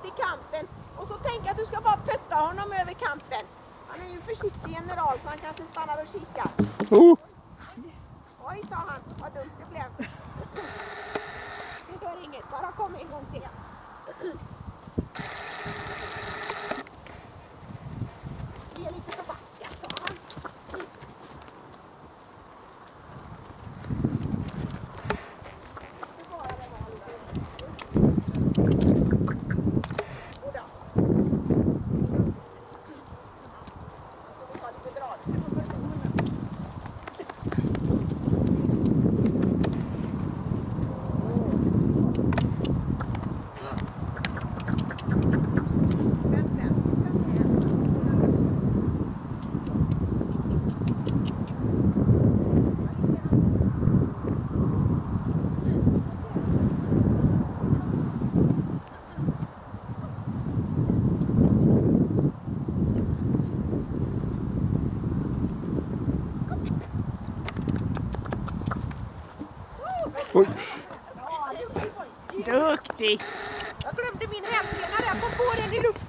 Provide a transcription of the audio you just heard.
ut i kanten. Och så tänk att du ska bara putta honom över kanten. Han är ju en försiktig general så han kanske stannar och kikar. Oj, sa han. Vad dumt det blev. Det gör inget. Bara kom en gång till. Det är lite förbaskat, sa han. Oj. Duktig! Jag glömde min hälsena där, jag kom på den i luften.